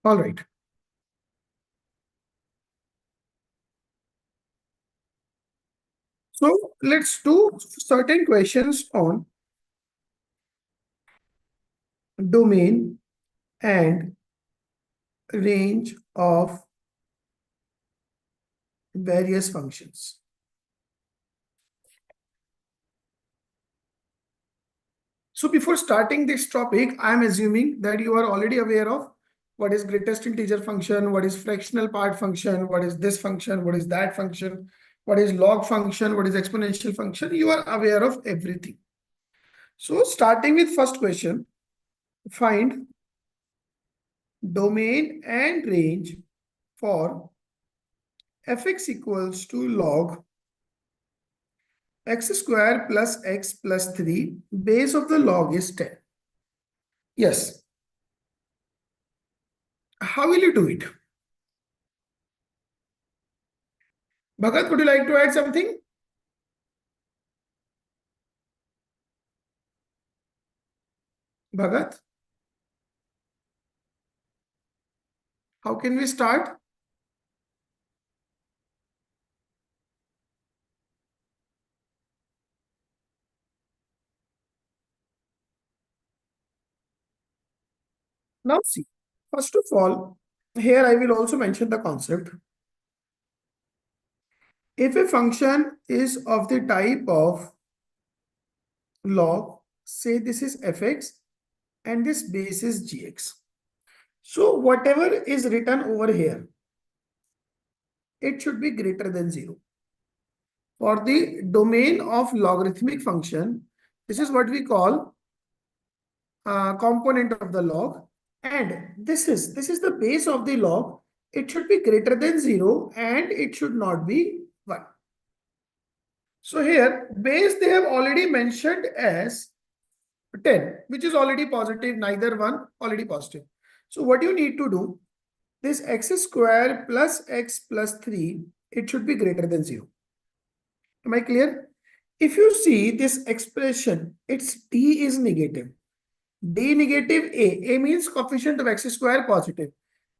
All right. So let's do certain questions on domain and range of various functions. So before starting this topic, I'm assuming that you are already aware of what is greatest integer function, what is fractional part function, what is this function, what is that function, what is log function, what is exponential function. You are aware of everything. So starting with first question, find domain and range for fx equals to log x square plus x plus 3. Base of the log is 10. Yes. How will you do it? Bhagat, would you like to add something? Bhagat, how can we start? Now see, first of all, here I will also mention the concept. If a function is of the type of log, say this is fx and this base is gx. So whatever is written over here, it should be greater than 0. For the domain of logarithmic function, this is what we call component of the log, and this is the base of the log. It should be greater than 0 and it should not be 1. So here base they have already mentioned as 10, which is already positive, neither 1, already positive. So what you need to do, this x square plus x plus 3, it should be greater than 0. Am I clear? If you see this expression, its d is negative. D negative A. A means coefficient of x square positive.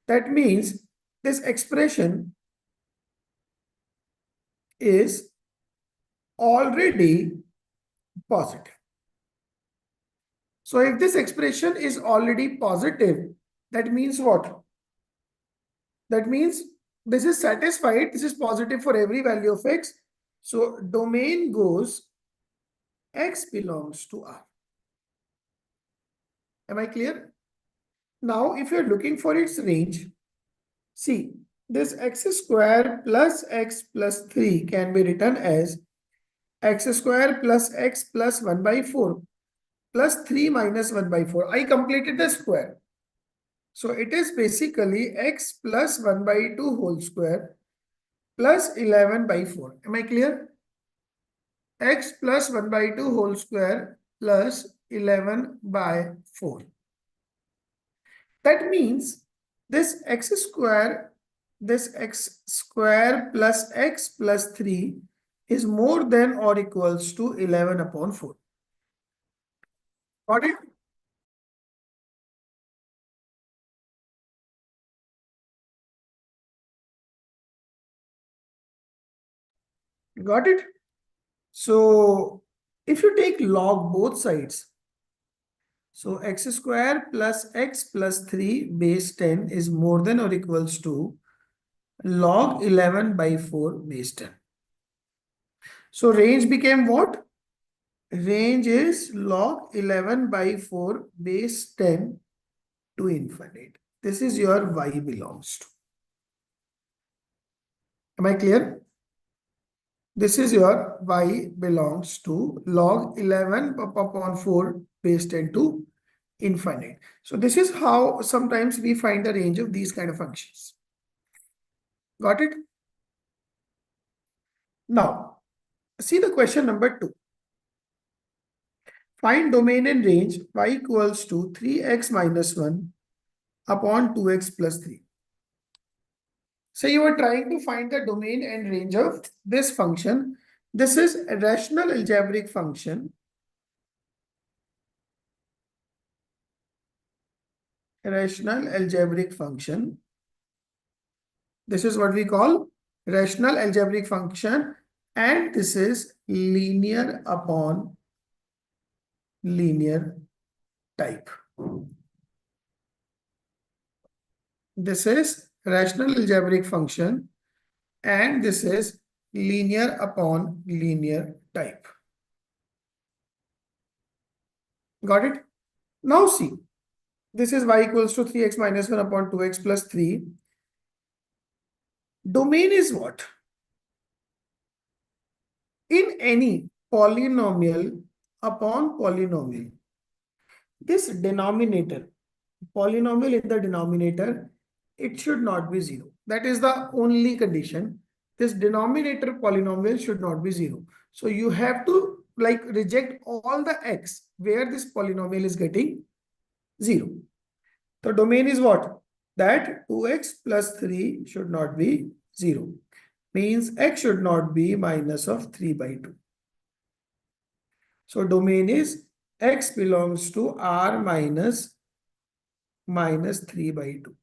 That means this expression is already positive. So if this expression is already positive, that means what? That means this is satisfied. This is positive for every value of x. So domain goes x belongs to R. Am I clear? Now, if you're looking for its range, see, this x square plus x plus 3 can be written as x square plus x plus 1 by 4 plus 3 minus 1 by 4. I completed the square. So it is basically x plus 1 by 2 whole square plus 11 by 4. Am I clear? X plus 1 by 2 whole square plus 11 by 4. That means this x square plus x plus 3 is more than or equals to 11 upon 4. Got it? Got it? So if you take log both sides, so x square plus x plus 3 base 10 is more than or equals to log 11 by 4 base 10. So range became what? Range is log 11 by 4 base 10 to infinite. This is your y belongs to. Am I clear? This is your y belongs to log 11 upon 4 base 10 to infinite. So this is how sometimes we find the range of these kind of functions. Got it? Now, see the question number 2. Find domain and range y equals to 3x minus 1 upon 2x plus 3. So you are trying to find the domain and range of this function. This is a rational algebraic function. rational algebraic function. This is what we call rational algebraic function, and this is linear upon linear type. This is rational algebraic function, and this is linear upon linear type. Got it? Now see, this is y equals to 3x minus 1 upon 2x plus 3. Domain is what? In any polynomial upon polynomial, this denominator, polynomial in the denominator, it should not be 0. That is the only condition. This denominator polynomial should not be 0. So you have to reject all the x where this polynomial is getting 0. The domain is what? That 2x plus 3 should not be 0. Means x should not be minus of 3 by 2. So domain is x belongs to R minus 3 by 2.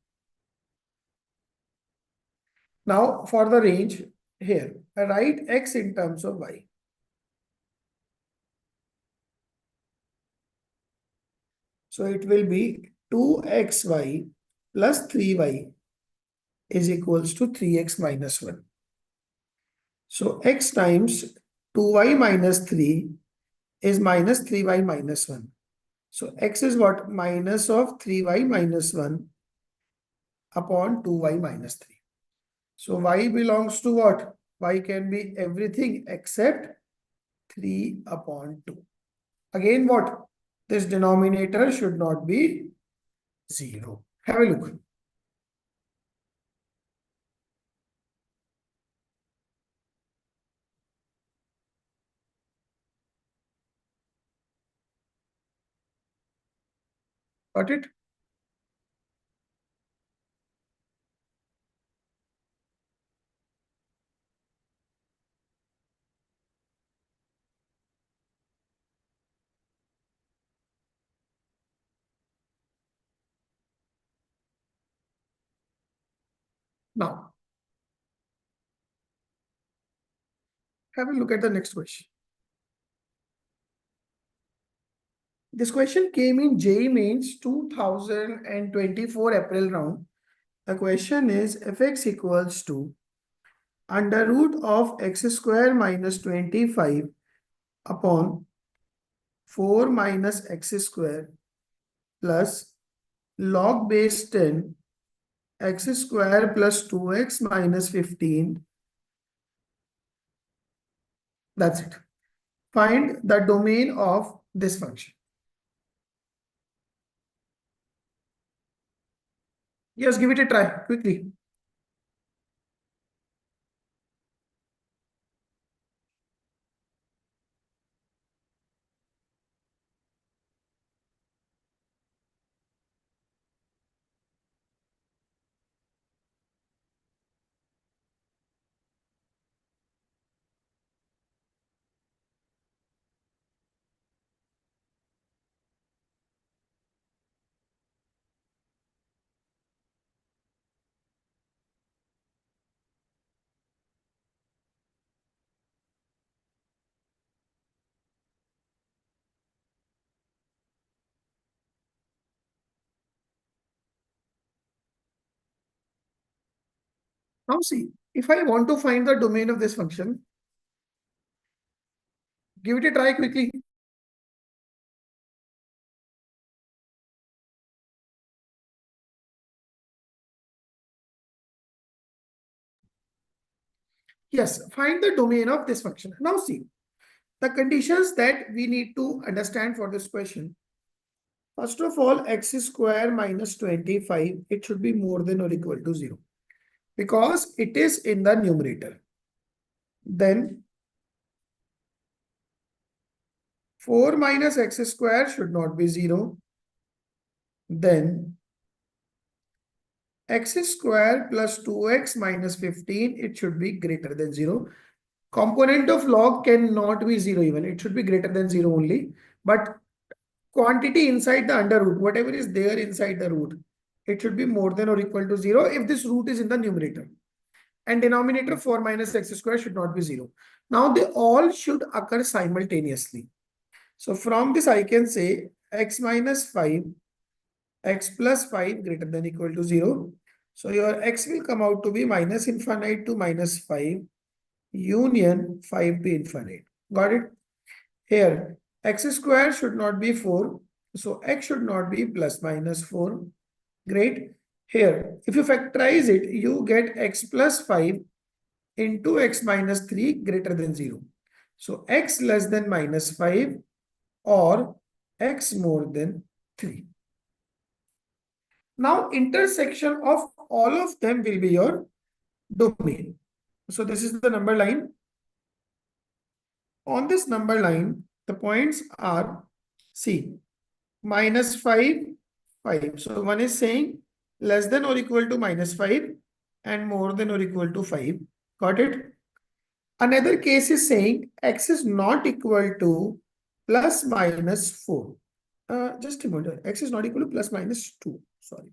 Now for the range here, I write x in terms of y. So it will be 2xy plus 3y is equals to 3x minus 1. So x times 2y minus 3 is minus 3y minus 1. So x is what? Minus of 3y minus 1 upon 2y minus 3. So y belongs to what? Y can be everything except 3 upon 2. Again what? This denominator should not be 0. Have a look. Got it? Now, have a look at the next question. This question came in JEE Mains 2024 April round. The question is fx equals to under root of x square minus 25 upon 4 minus x square plus log base 10 x square plus 2x minus 15. That's it. Find the domain of this function. Yes, give it a try quickly. Now see, if I want to find the domain of this function, give it a try quickly. Yes, find the domain of this function. Now see, the conditions that we need to understand for this question. First of all, x square minus 25, it should be more than or equal to 0 because it is in the numerator. Then 4 minus x square should not be 0. Then x square plus 2x minus 15, it should be greater than 0. Component of log cannot be 0 even. It should be greater than 0 only. But quantity inside the under root, whatever is there inside the root, it should be more than or equal to 0 if this root is in the numerator. And denominator 4 minus x square should not be 0. Now they all should occur simultaneously. So from this I can say x minus 5, x plus 5 greater than equal to 0. So your x will come out to be minus infinite to minus 5 union 5 to infinite. Got it? Here x square should not be 4. So x should not be plus minus 4. Great. Here, if you factorize it, you get x plus 5 into x minus 3 greater than 0. So x less than minus 5 or x more than 3. Now intersection of all of them will be your domain. So this is the number line. On this number line, the points are, see, minus 5, 5. So one is saying less than or equal to minus 5 and more than or equal to 5. Got it? Another case is saying x is not equal to plus minus 4. Just a moment. X is not equal to plus minus 2. Sorry.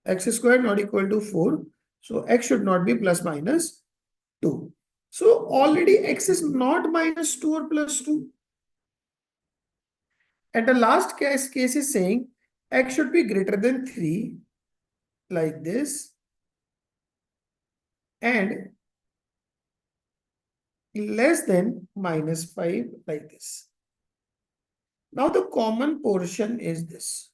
X squared not equal to 4. So x should not be plus minus 2. So already x is not minus 2 or plus 2. And the last case is saying x should be greater than 3 like this and less than minus 5 like this. Now the common portion is this.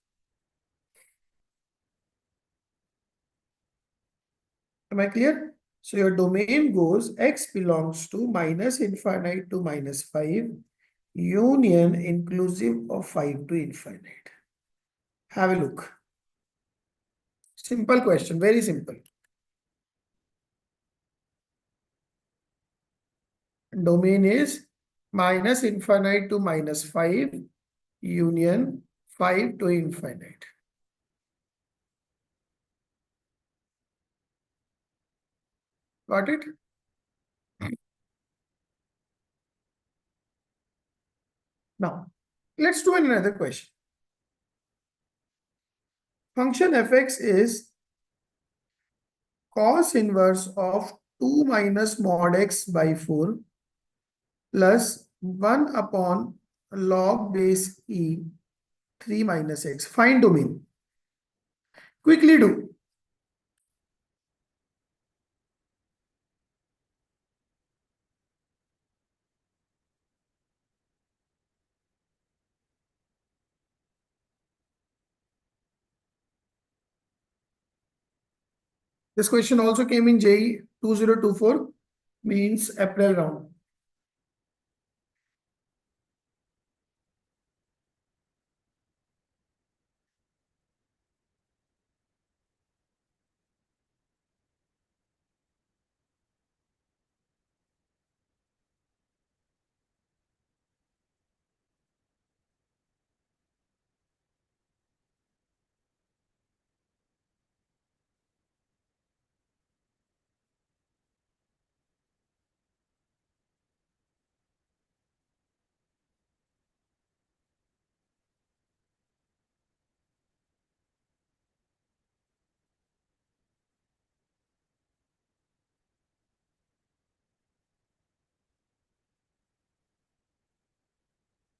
Am I clear? So your domain goes x belongs to minus infinite to minus 5 union inclusive of 5 to infinite. Have a look. Simple question, very simple. Domain is minus infinite to minus 5 union 5 to infinite. Got it? Now, let's do another question. Function fx is cos inverse of 2 minus mod x by 4 plus 1 upon log base e 3 minus x. Find domain. Quickly do. This question also came in JEE 2024, means April round.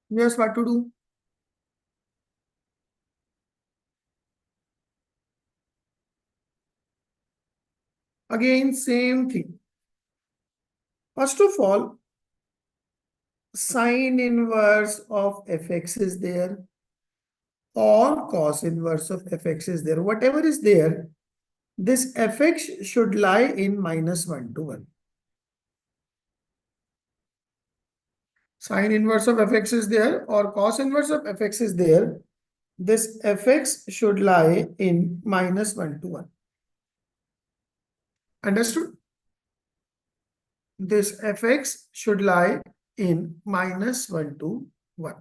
Yes, what to do? Again, same thing. First of all, sine inverse of fx is there or cos inverse of fx is there. Whatever is there, this fx should lie in minus 1 to 1. Sine inverse of fx is there or cos inverse of fx is there. This fx should lie in minus 1 to 1. Understood? This fx should lie in minus 1 to 1.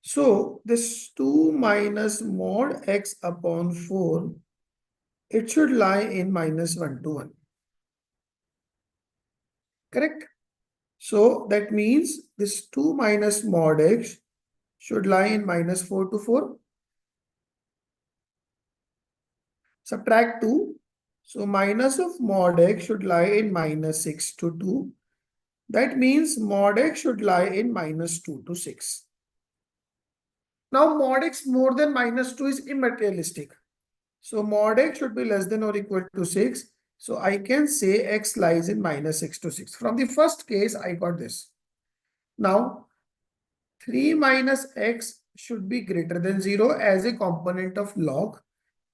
So this 2 minus mod x upon 4, it should lie in minus 1 to 1. Correct? So that means this 2 minus mod x should lie in minus 4 to 4. subtract 2. So minus of mod x should lie in minus 6 to 2. That means mod x should lie in minus 2 to 6. Now mod x more than minus 2 is immaterialistic. So mod x should be less than or equal to 6. So I can say x lies in minus 6 to 6. From the first case, I got this. Now 3 minus x should be greater than 0 as a component of log,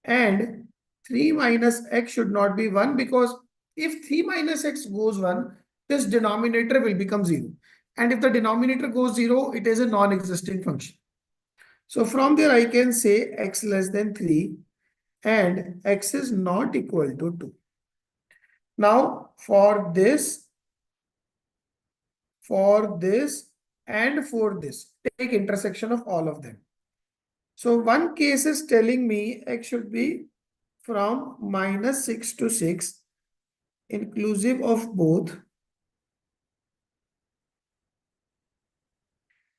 and 3 minus x should not be 1, because if 3 minus x goes 1, this denominator will become 0. And if the denominator goes 0, it is a non-existing function. So from there I can say x less than 3 and x is not equal to 2. Now for this, and for this, take intersection of all of them. So one case is telling me x should be from minus 6 to 6, inclusive of both.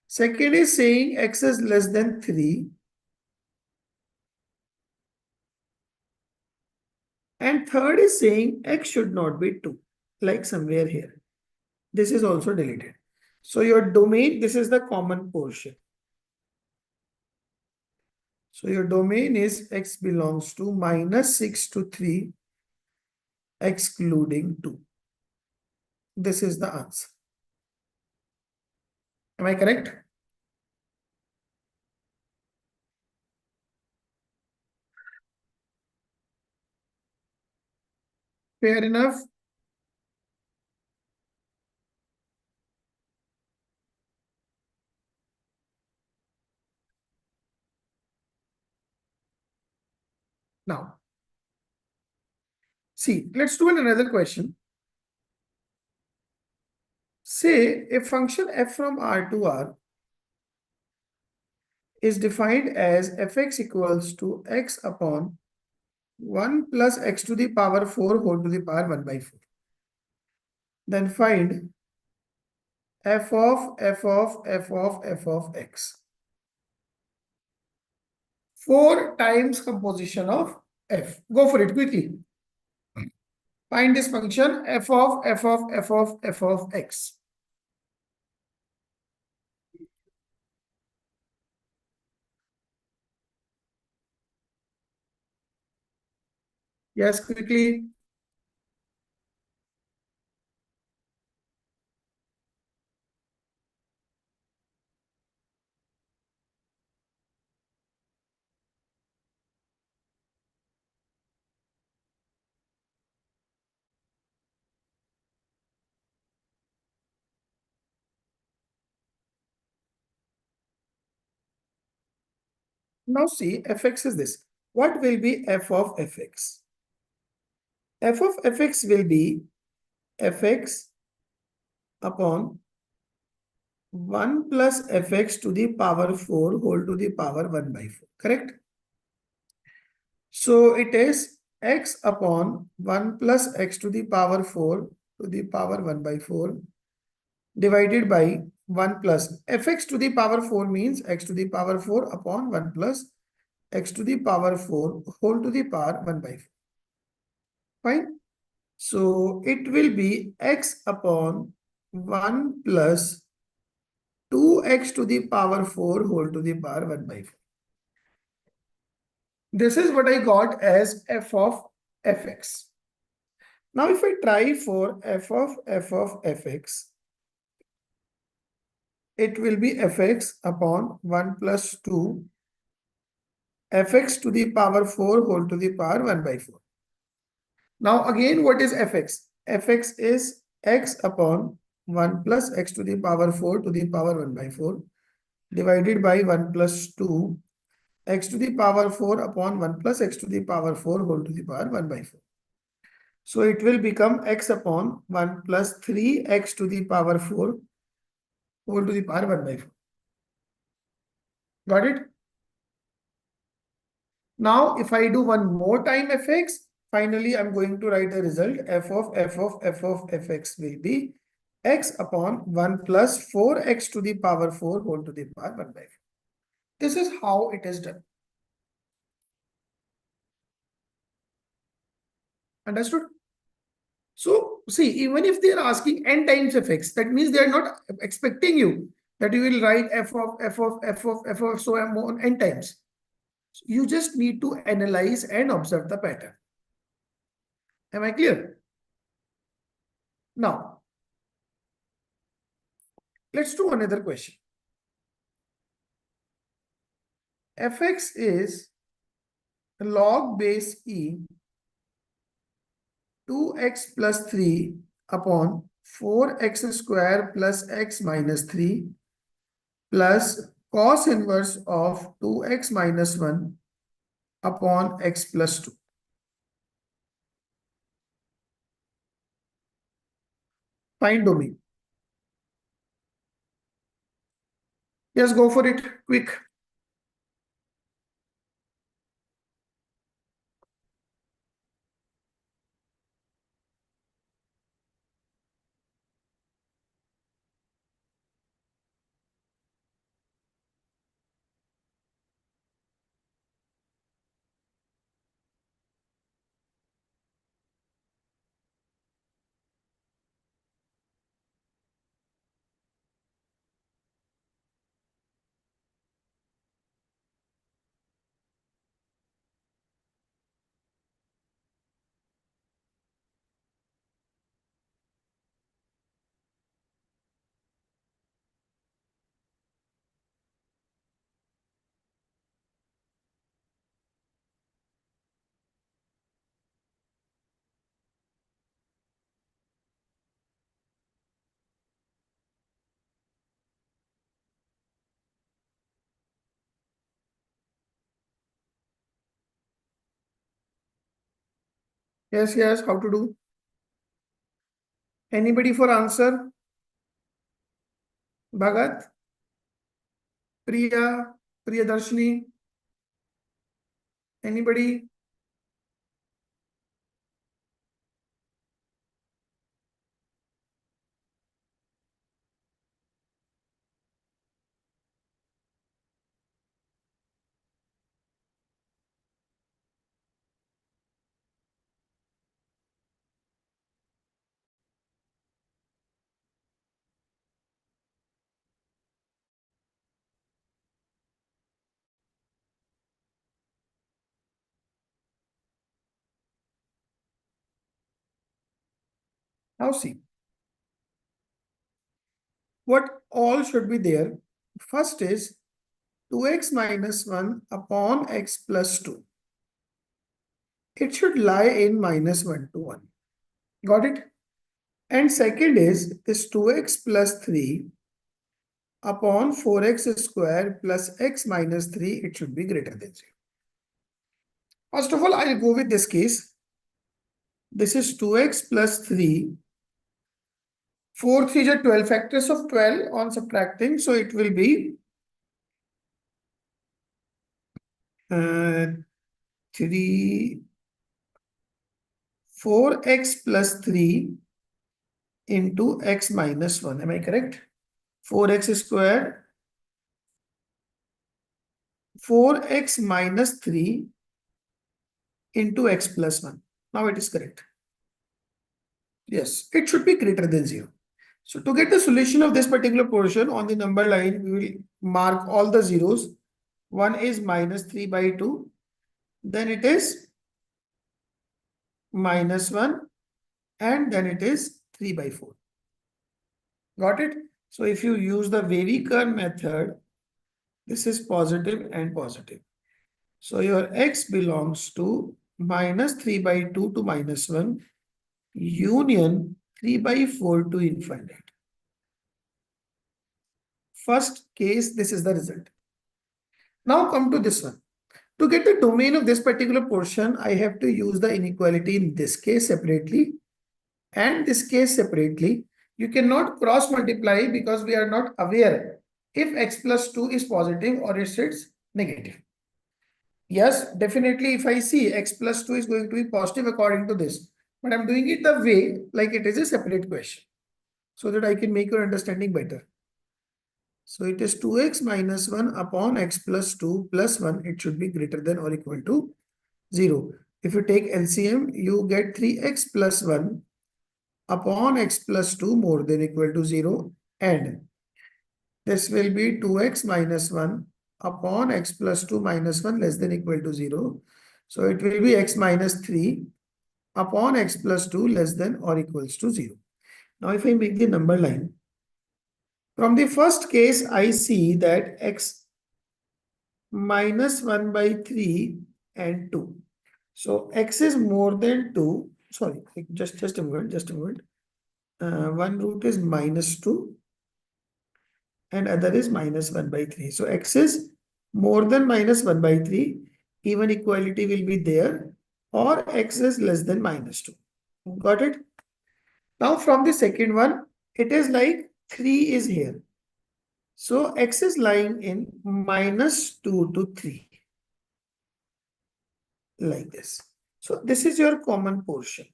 Second is saying x is less than 3. And third is saying x should not be 2, like somewhere here. This is also deleted. So your domain, this is the common portion. So your domain is x belongs to minus 6 to 3, excluding 2. This is the answer. Am I correct? Fair enough. Now, see, let's do another question. Say a function f from R to R is defined as fx equals to x upon 1 plus x to the power 4 whole to the power 1 by 4. Then find f of x. 4 times composition of f. Go for it quickly. Find this function f of x. Yes, quickly. Now see, fx is this. What will be f of fx? F of fx will be fx upon 1 plus fx to the power 4 whole to the power 1 by 4. Correct? So it is x upon 1 plus x to the power 4 to the power 1 by 4 divided by 1 plus fx to the power 4 means x to the power 4 upon 1 plus x to the power 4 whole to the power 1 by 4. Fine. So it will be x upon 1 plus 2x to the power 4 whole to the power 1 by 4. This is what I got as f of fx. Now if I try for f of fx, it will be fx upon 1 plus 2 fx to the power 4 whole to the power 1 by 4. Now again, what is fx? Fx is x upon 1 plus x to the power 4 to the power 1 by 4 divided by 1 plus 2 x to the power 4 upon 1 plus x to the power 4 whole to the power 1 by 4. So it will become x upon 1 plus 3x to the power 4 whole to the power 1 by 4. Got it? Now, if I do one more time fx, finally, I'm going to write the result. F of fx will be x upon 1 plus 4x to the power 4 whole to the power 1 by 4. This is how it is done. Understood? So see, even if they are asking n times fx, that means they are not expecting you that you will write f of so on n times. You just need to analyze and observe the pattern. Am I clear? Now, let's do another question. Fx is log base e 2x plus 3 upon 4x square plus x minus 3 plus cos inverse of 2x minus 1 upon x plus 2. Find domain. Yes, go for it, quick. Yes, yes, how to do? Anybody for answer? Bhagat, Priya, Priyadarshini, anybody? Now see, what all should be there? First is 2x minus 1 upon x plus 2. It should lie in minus 1 to 1. Got it? And second is this 2x plus 3 upon 4x square plus x minus 3. It should be greater than 0. First of all, I'll go with this case. This is 2x plus 3. 4 3 are 12 factors of 12 on subtracting. So it will be 3 4x plus 3 into x minus 1. Am I correct? 4x square 4x minus 3 into x plus 1. Now it is correct. Yes, it should be greater than 0. So to get the solution of this particular portion on the number line, we will mark all the zeros. One is minus 3 by 2. Then it is minus 1. And then it is 3 by 4. Got it? So if you use the Wavy-Kern method, this is positive and positive. So your x belongs to minus 3 by 2 to minus 1 union 3 by 4 to infinite. First case, this is the result. Now come to this one. To get the domain of this particular portion, I have to use the inequality in this case separately and this case separately. You cannot cross multiply because we are not aware if x plus 2 is positive or if it's negative. Yes, definitely if I see x plus 2 is going to be positive according to this, but I'm doing it the way like it is a separate question so that I can make your understanding better. So it is 2x minus 1 upon x plus 2 plus 1. It should be greater than or equal to 0. If you take LCM, you get 3x plus 1 upon x plus 2 more than equal to 0, and this will be 2x minus 1 upon x plus 2 minus 1 less than equal to 0. So it will be x minus 3 upon x plus 2 less than or equals to 0. Now if I make the number line, from the first case I see that x minus 1 by 3 and 2. So x is more than 2. Sorry, just a moment. One root is minus 2 and other is minus 1 by 3. So x is more than minus 1 by 3. Even equality will be there, or x is less than minus 2. Got it? Now from the second one, it is like 3 is here. So x is lying in minus 2 to 3. Like this. So this is your common portion.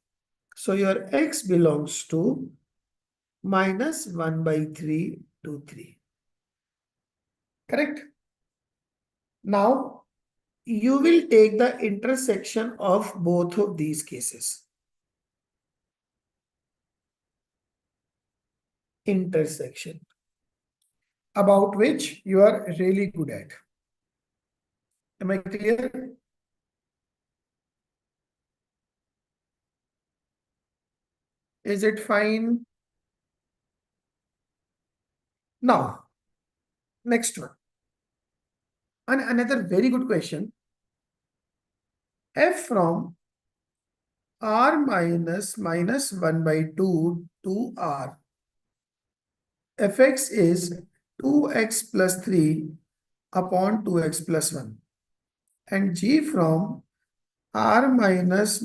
So your x belongs to minus 1 by 3 to 3. Correct? Now, you will take the intersection of both of these cases. Intersection. About which you are really good at. Am I clear? Is it fine? Now, next one. And another very good question. F from r minus 1 by 2 to r. Fx is 2x plus 3 upon 2x plus 1. And g from r minus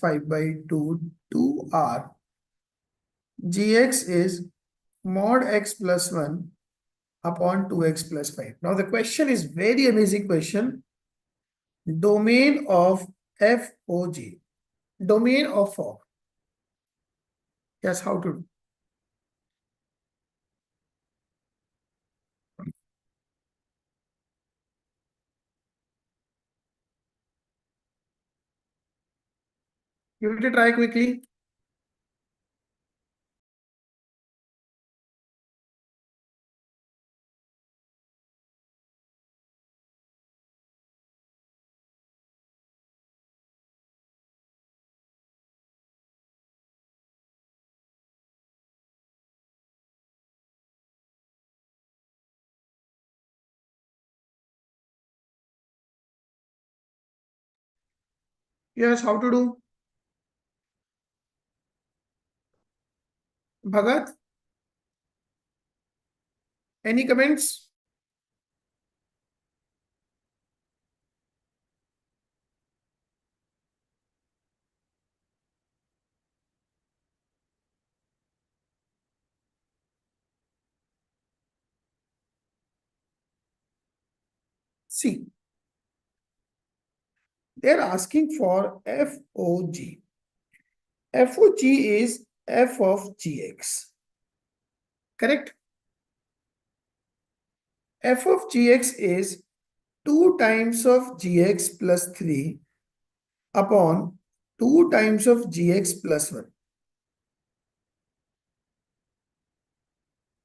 5 by 2 to r. Gx is mod x plus 1 upon 2x plus 5. Now the question is very amazing question. Domain of FOG. Domain of fog. Yes, how to do? Give it a try quickly. Yes, how to do? Bhagat, any comments? See, they're asking for FOG. FOG is f of gx. Correct? F of gx is 2 times of gx plus 3 upon 2 times of gx plus 1.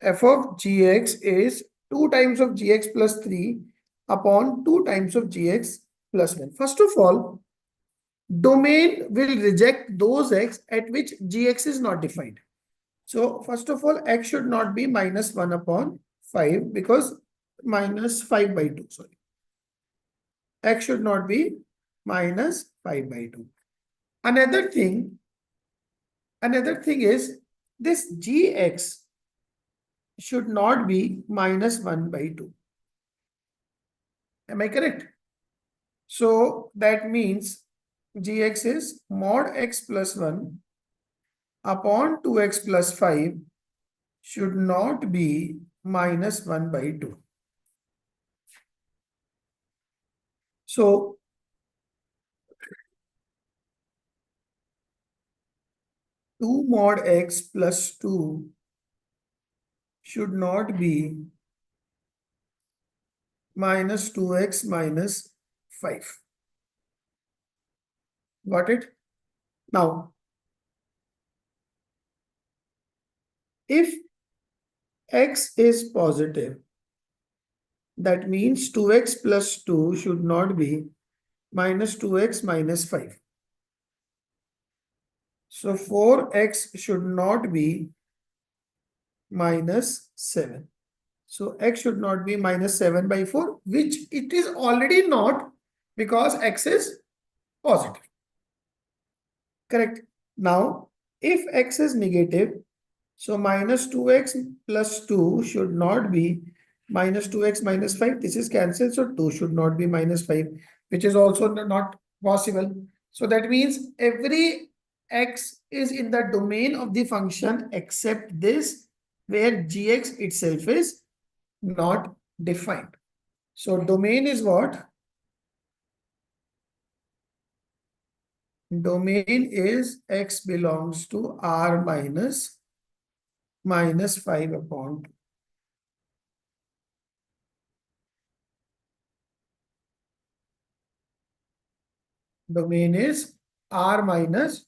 F of gx is 2 times of gx plus 3 upon 2 times of gx plus 1. First of all, domain will reject those x at which gx is not defined. So first of all, x should not be minus 1 upon 5 because minus 5 by 2, sorry. X should not be minus 5 by 2. Another thing is this gx should not be minus 1 by 2. Am I correct? So that means gx is mod x plus 1 upon 2x plus 5 should not be minus 1 by 2. So 2 mod x plus 2 should not be minus 2x minus 5. Got it? Now, if x is positive, that means 2x plus 2 should not be minus 2x minus 5. So 4x should not be minus 7. So x should not be minus 7 by 4, which it is already not because x is positive. Correct. Now, if x is negative, so minus 2x plus 2 should not be minus 2x minus 5. This is cancelled, so 2 should not be minus 5, which is also not possible. So that means every x is in the domain of the function except this, where gx itself is not defined. So domain is what? Domain is x belongs to R minus 5 upon 2. Domain is R minus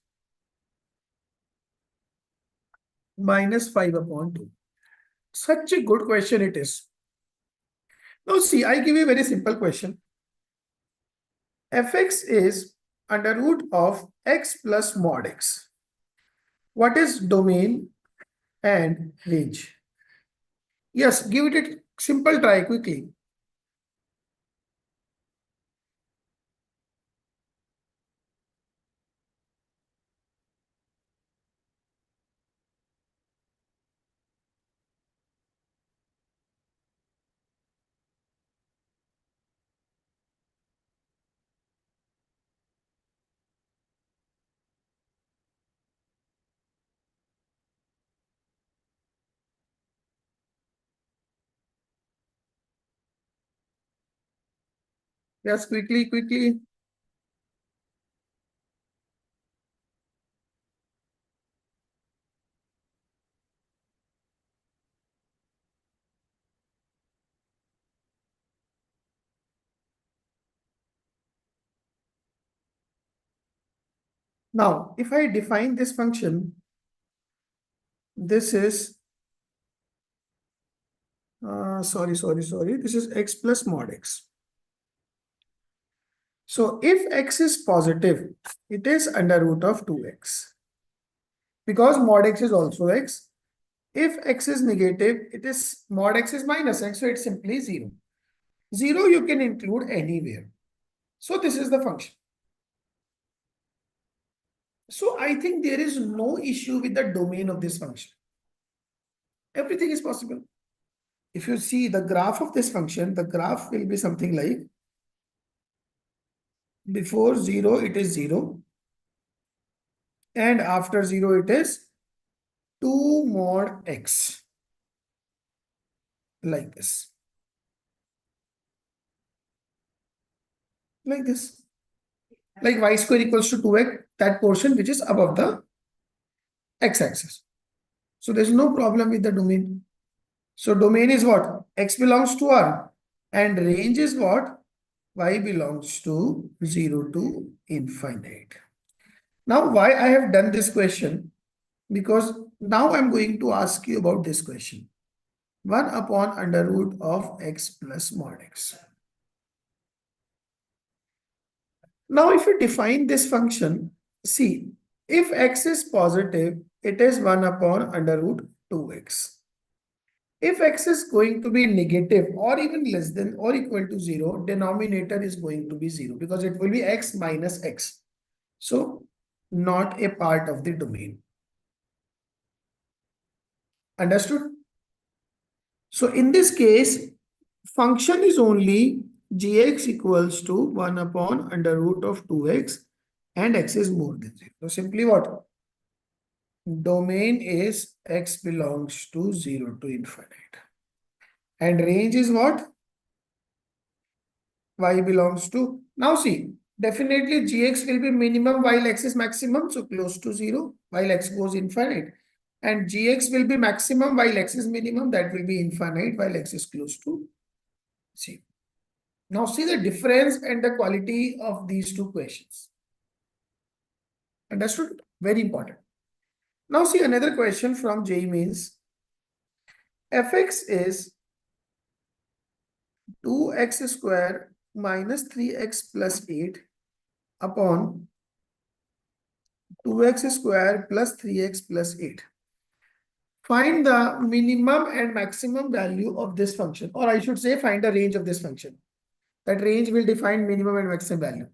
5 upon 2. Such a good question it is. Now see, I give you a very simple question. Fx is under root of x plus mod x. What is domain and range? Yes, give it a simple try quickly. Yes, quickly. Now, if I define this function, this is, sorry. This is x plus mod x. So if x is positive, it is under root of 2x. Because mod x is also x. If x is negative, it is mod x is minus x, so it's simply 0. 0 you can include anywhere. So this is the function. So I think there is no issue with the domain of this function. Everything is possible. If you see the graph of this function, the graph will be something like before 0 it is 0 and after 0 it is 2 mod x, like this. Like this. Like y square equals to 2x, that portion which is above the x-axis. So there's no problem with the domain. So domain is what? X belongs to R. And range is what? Y belongs to 0 to infinite. Now, why I have done this question? Because now I'm going to ask you about this question. 1 upon under root of x plus mod x. Now, if you define this function, see, if x is positive, it is 1 upon under root 2x. If x is going to be negative or even less than or equal to 0, denominator is going to be 0 because it will be x minus x. So, not a part of the domain. Understood? So, in this case, function is only gx equals to 1 upon under root of 2x and x is more than 0. So, simply what? Domain is x belongs to 0 to infinite. And range is what? Y belongs to. Now see, definitely gx will be minimum while x is maximum, so close to 0 while x goes infinite. And gx will be maximum while x is minimum, that will be infinite while x is close to 0. Now see the difference and the quality of these two questions. Understood? Very important. Now see another question from JEE Mains. Fx is 2x square minus 3x plus 8 upon 2x square plus 3x plus 8. Find the minimum and maximum value of this function, or I should say find the range of this function. That range will define minimum and maximum value.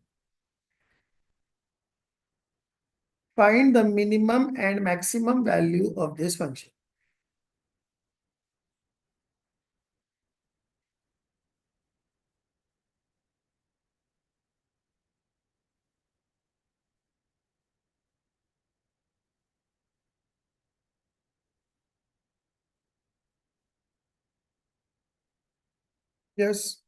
Find the minimum and maximum value of this function. Yes.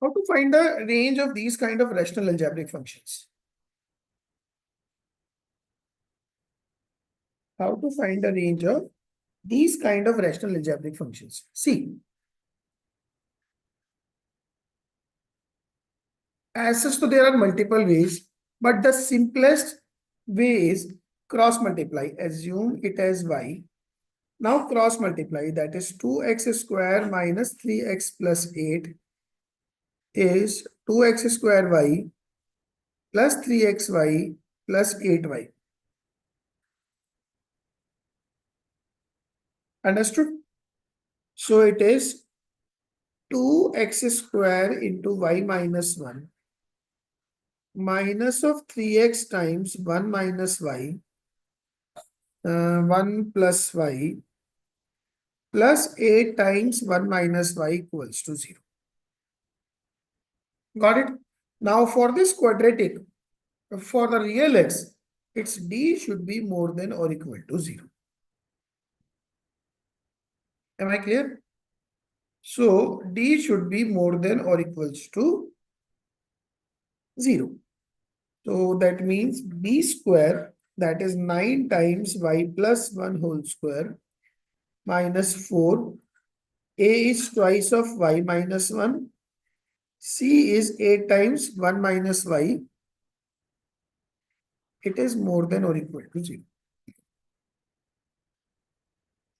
How to find the range of these kind of rational algebraic functions? How to find the range of these kind of rational algebraic functions? See, as such, so there are multiple ways, but the simplest way is cross multiply. Assume it as y. Now cross multiply, that is 2x square minus 3x plus 8 is 2x square y plus 3xy plus 8y. Understood? So it is 2x square into y minus 1 minus of 3x times 1 minus y 1 plus y plus 8 times 1 minus y equals to 0. Got it? Now for this quadratic, for the real x, its d should be more than or equal to 0. Am I clear? So d should be more than or equals to 0. So that means b square, that is 9 times y plus 1 whole square minus 4. A is twice of y minus 1. C is 8 times 1 minus y. It is more than or equal to 0.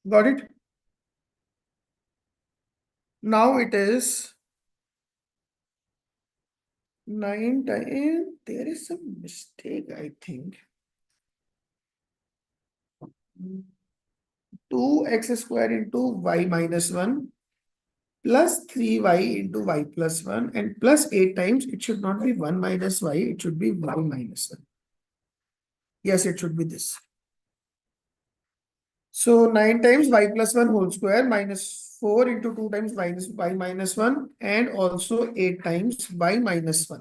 Got it? Now it is 9 times. There is some mistake, I think. 2x square into y minus 1 plus 3y into y plus 1 and plus 8 times. It should not be 1 minus y. It should be y minus 1. Yes, it should be this. So 9 times y plus 1 whole square minus 4 into 2 times minus y minus 1 and also 8 times y minus 1.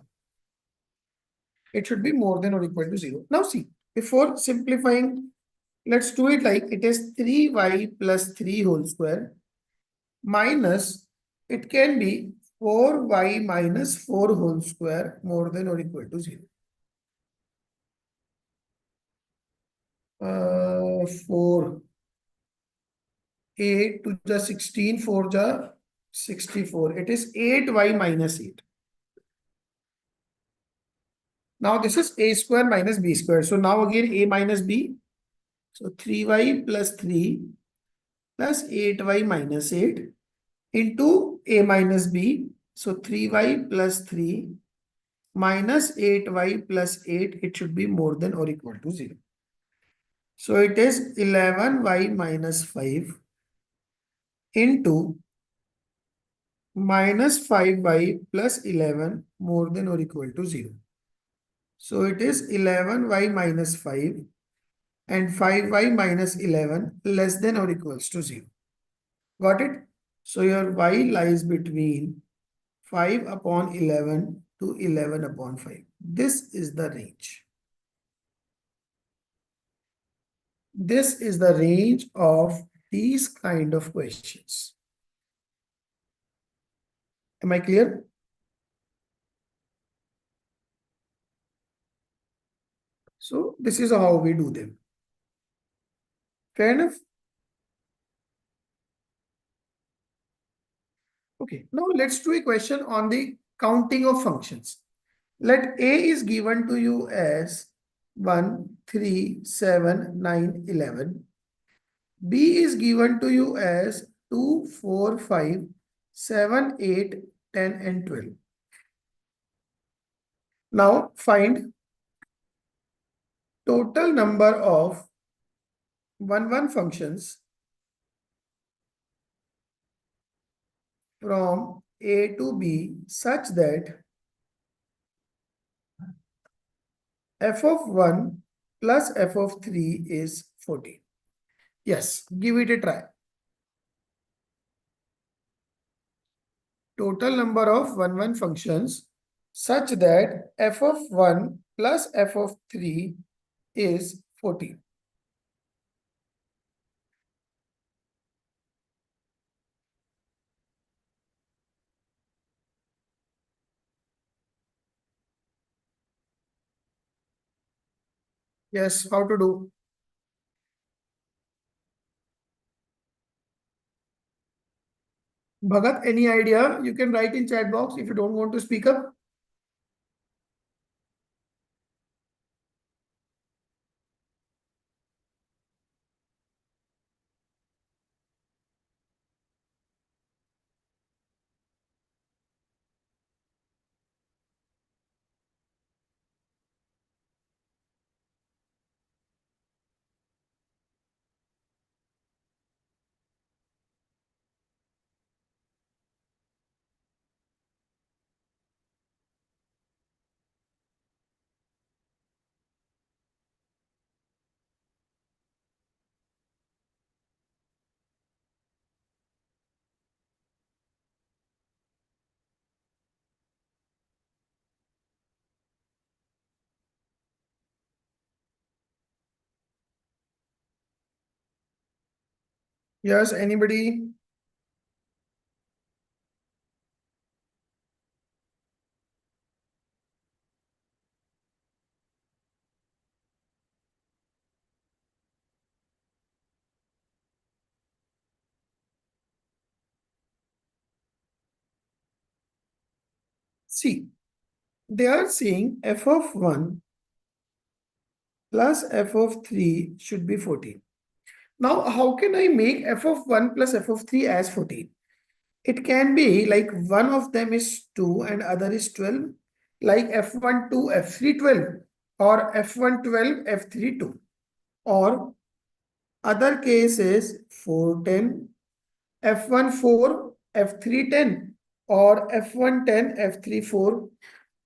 It should be more than or equal to 0. Now see, before simplifying, let's do it like it is 3y plus 3 whole square minus, it can be 4y minus 4 whole square more than or equal to 0. 4, 8 to the 16, 4 the 64. It is 8y minus 8. Now this is a square minus b square. So now again a minus b. So 3y plus 3 plus 8y minus 8 into a minus b. So 3y plus 3 minus 8y plus 8. It should be more than or equal to 0. So it is 11y minus 5 into minus 5y plus 11 more than or equal to 0. So it is 11y minus 5 and 5y minus 11 less than or equals to 0. Got it? So your y lies between 5 upon 11 to 11 upon 5. This is the range. This is the range of these kind of questions. Am I clear? So this is how we do them. Fair enough? Okay, now let's do a question on the counting of functions. Let A is given to you as 1, 3, 7, 9, 11. B is given to you as 2, 4, 5, 7, 8, 10, and 12. Now find total number of 1 functions from A to B such that f of 1 plus f of 3 is 14. Yes, give it a try. Total number of 1 functions such that f of 1 plus f of 3 is 14. Yes, how to do? Bhagat, any idea? You can write in chat box if you don't want to speak up. Yes, anybody? See, they are saying f of 1 plus f of 3 should be 14. Now, how can I make f of 1 plus f of 3 as 14? It can be like one of them is 2 and other is 12, like f1 2, f3 12, or f1 12, f3 2. Or other case is 4 10, f1 4, f3 10, or f1 10, f3 4.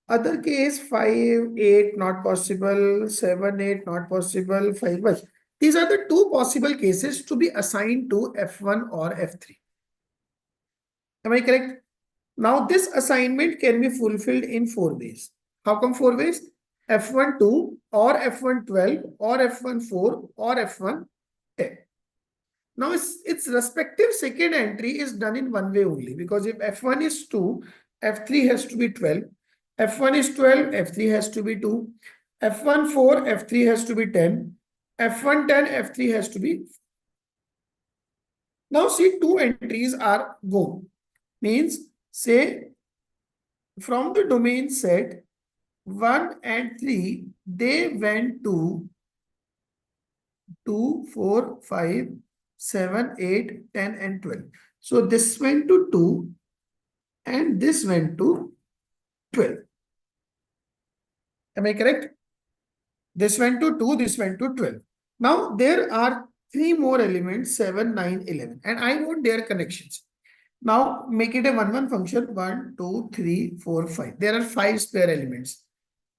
Other case 5 8 not possible, 7 8 not possible, 5 1. These are the two possible cases to be assigned to f1 or f3. Am I correct? Now this assignment can be fulfilled in 4 ways. How come 4 ways? F1 2 or F1 12 or F1 4 or F1 10. Now its respective second entry is done in one way only, because if F1 is 2, F3 has to be 12. F1 is 12, F3 has to be 2. F1 4, F3 has to be 10. F1 10, F3 has to be. Now see, 2 entries are gone. Means say from the domain set 1 and 3, they went to 2, 4, 5, 7, 8, 10, and 12. So this went to 2 and this went to 12. Am I correct? This went to 2, this went to 12. Now there are 3 more elements, 7, 9, 11, and I want their connections. Now make it a 1 function, 1, 2, 3, 4, 5. There are 5 spare elements.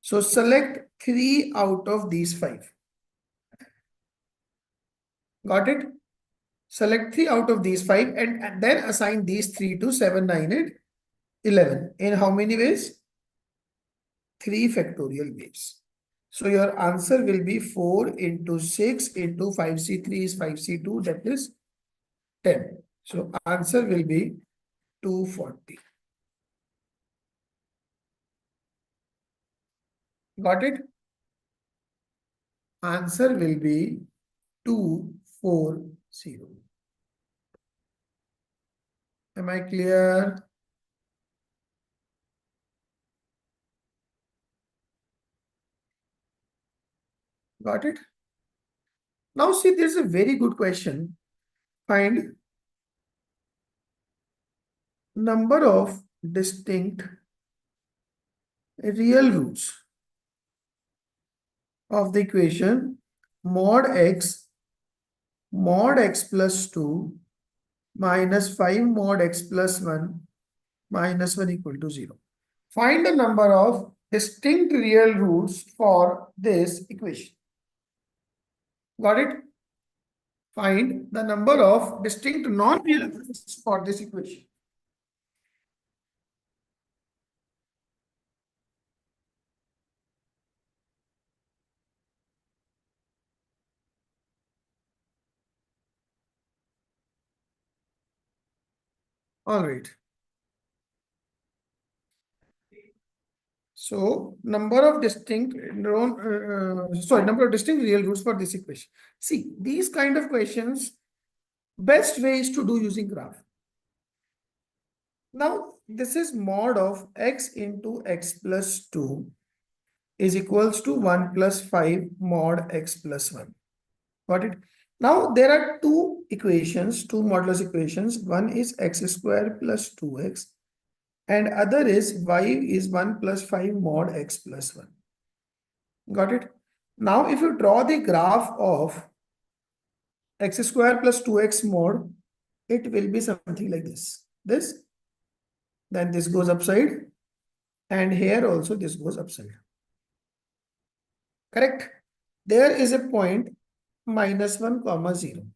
So select 3 out of these 5. Got it? Select 3 out of these 5 and then assign these 3 to 7, 9, and 11. In how many ways? 3 factorial ways. So your answer will be 4 into 6 into 5c3 is 5c2, that is 10. So answer will be 240. Got it? Answer will be 240. Am I clear? Got it? Now see, there's a very good question. Find number of distinct real roots of the equation mod x plus 2 minus 5 mod x plus 1 minus 1 equal to 0. Find the number of distinct real roots for this equation. Got it? Find the number of distinct non-real roots for this equation. All right. So number of distinct number of distinct real roots for this equation. See, these kind of questions, best way is to do using graph. Now, this is mod of x into x plus 2 is equals to 1 plus 5 mod x plus 1. Got it? Now, there are two equations, two modulus equations. One is x square plus 2x and other is y is 1 plus 5 mod x plus 1. Got it? Now, if you draw the graph of x square plus 2x mod, it will be something like this. Then this goes upside, and here also this goes upside. Correct? There is a point -1, 0.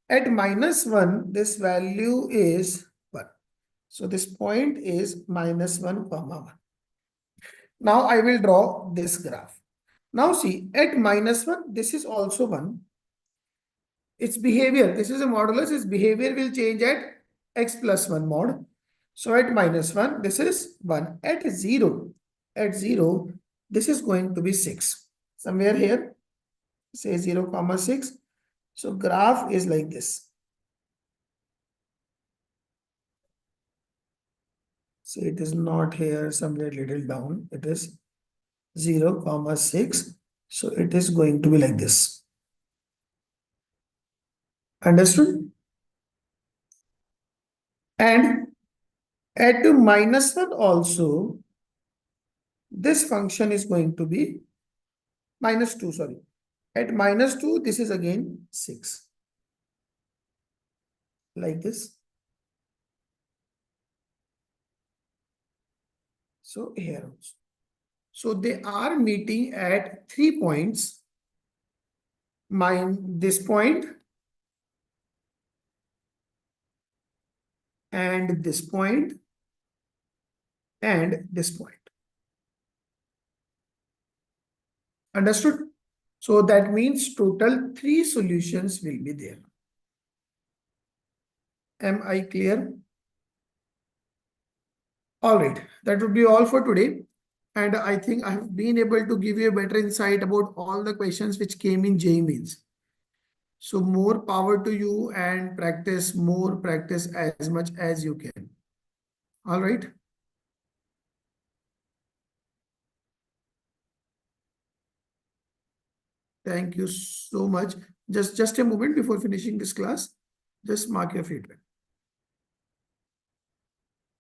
At -1, this value is 1. So this point is -1, 1. Now I will draw this graph. Now see, at -1, this is also 1. Its behavior, this is a modulus, its behavior will change at x plus 1 mod. So at -1, this is 1. At 0, this is going to be 6. Somewhere here, say 0, 6. So graph is like this. So it is not here, somewhere little down. It is 0, 6. So it is going to be like this. Understood? And at -1 also, this function is going to be -2, sorry. At -2, this is again 6. Like this. So here also. So they are meeting at 3 points. This point and this point and this point. Understood? So that means total 3 solutions will be there. Am I clear? All right, that would be all for today. And I think I have been able to give you a better insight about all the questions which came in JEE Mains. So more power to you, and practice as much as you can. All right. Thank you so much. Just a moment before finishing this class. Just mark your feedback.